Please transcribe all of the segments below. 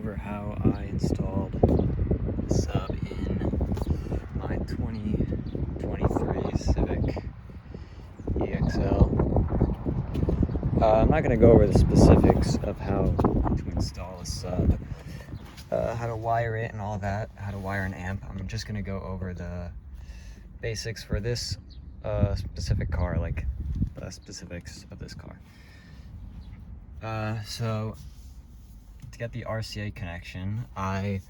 over how I installed the sub in my 2023 Civic EXL. I'm not going to go over the specifics of how to install a sub, how to wire it and all that, how to wire an amp. I'm just going to go over the basics for this specific car, like the specifics of this car. So to get the RCA connection, I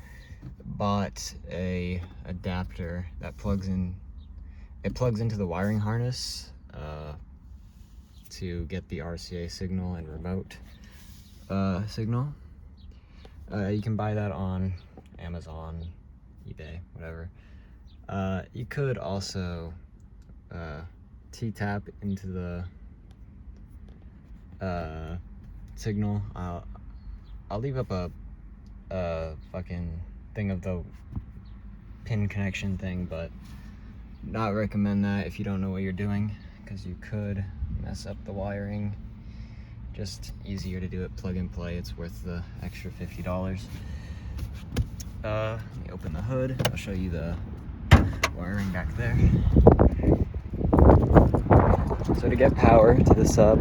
bought a adapter that plugs into the wiring harness to get the RCA signal and remote signal. You can buy that on Amazon, eBay, whatever. You could also T-tap into the signal. I'll leave up a fucking thing of the pin connection thing, but not recommend that if you don't know what you're doing, because you could mess up the wiring. Just easier to do it plug and play. It's worth the extra $50. Let me open the hood. I'll show you the wiring back there. So to get power to the sub,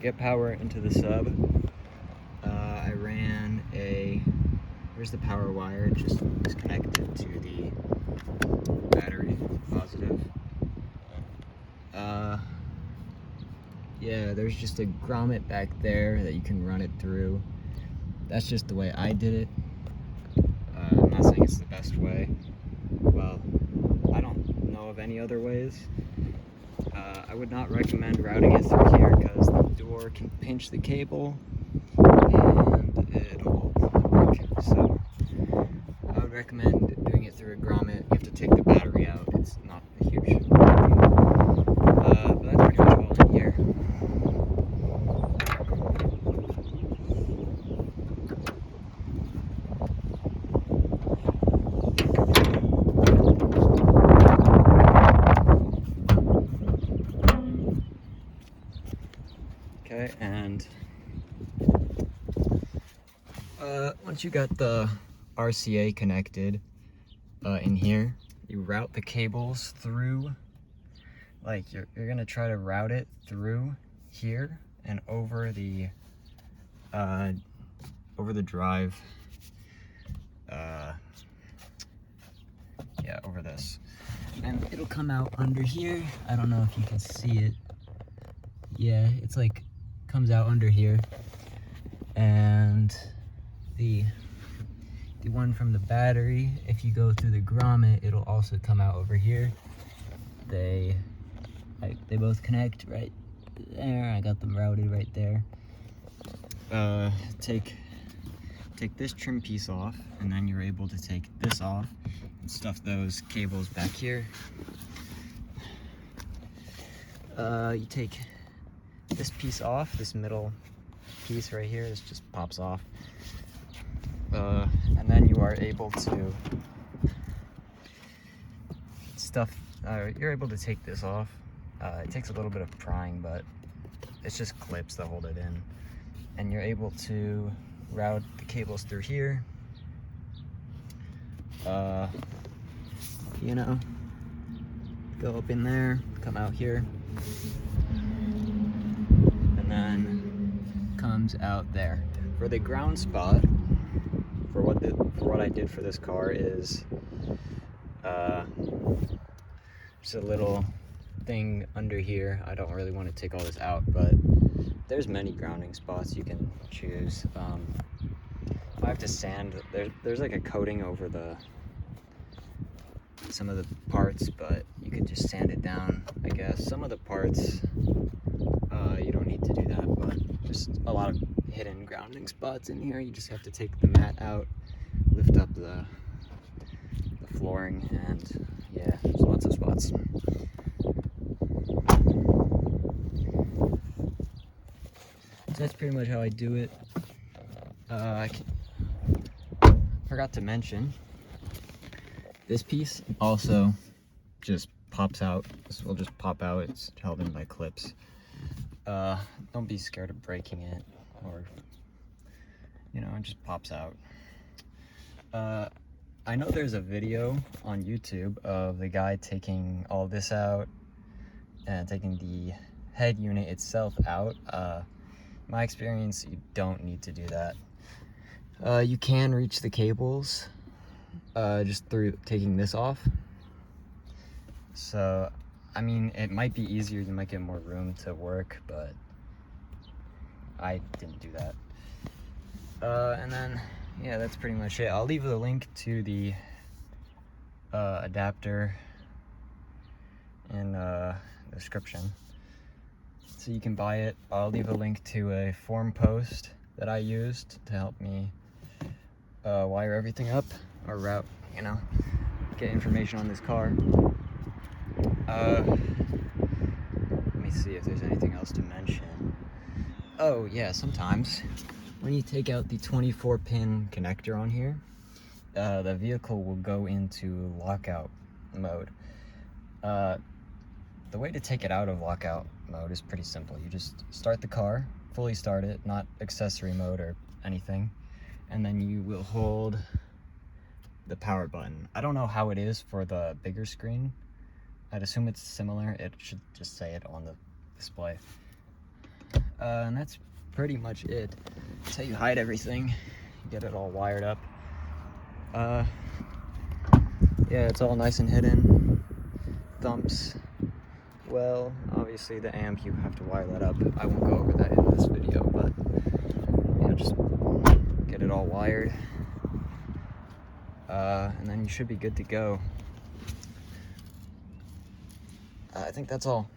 get power into the sub, I ran here's the power wire, just is connected to the battery, positive. Yeah, there's just a grommet back there that you can run it through. That's just the way I did it. I'm not saying it's the best way. Well, I don't know of any other ways. I would not recommend routing it through here because the door can pinch the cable and it'll break. So I would recommend doing it through a grommet. You have to take the battery out. It's not a huge deal. But that's pretty much all in here. Okay, and once you got the RCA connected in here, you route the cables through, like you're gonna try to route it through here and over the drive, yeah, over this, and it'll come out under here. I don't know if you can see it. Yeah, it's like comes out under here, and the one from the battery, if you go through the grommet, it'll also come out over here. They both connect right there. I got them routed right there. Take this trim piece off, and then you're able to take this off and stuff those cables back here. You take this piece off, this middle piece right here, this just pops off, and then you are able to you're able to take this off. It takes a little bit of prying, but it's just clips that hold it in, and you're able to route the cables through here. You know, go up in there, come out here, and then comes out there. For the ground spot, for what I did for this car is just a little thing under here. I don't really want to take all this out, but there's many grounding spots you can choose. I have to sand. There's like a coating over some of the parts, but you could just sand it down, I guess. Some of the parts you don't need to do that, but just a lot of hidden grounding spots in here. You just have to take the mat out, lift up the flooring, and yeah, there's lots of spots. So that's pretty much how I do it. I forgot to mention, This piece also just pops out. This will just pop out. It's held in by clips. Don't be scared of breaking it, or, you know, it just pops out. I know there's a video on YouTube of the guy taking all this out and taking the head unit itself out. My experience, you don't need to do that. You can reach the cables just through taking this off. So, I mean, it might be easier, you might get more room to work, but I didn't do that. And then, yeah, that's pretty much it. I'll leave the link to the adapter in the description, so you can buy it. I'll leave a link to a forum post that I used to help me wire everything up, or route, you know, get information on this car. Let me see if there's anything else to mention. Oh yeah, sometimes when you take out the 24-pin connector on here, the vehicle will go into lockout mode. The way to take it out of lockout mode is pretty simple. You just start the car, fully start it, not accessory mode or anything, and then you will hold the power button. I don't know how it is for the bigger screen. I'd assume it's similar. It should just say it on the display. And that's pretty much it. That's how you hide everything. Get it all wired up. Yeah, it's all nice and hidden. Thumps. Well, obviously the amp, you have to wire that up. I won't go over that in this video, but yeah, just get it all wired. And then you should be good to go. I think that's all.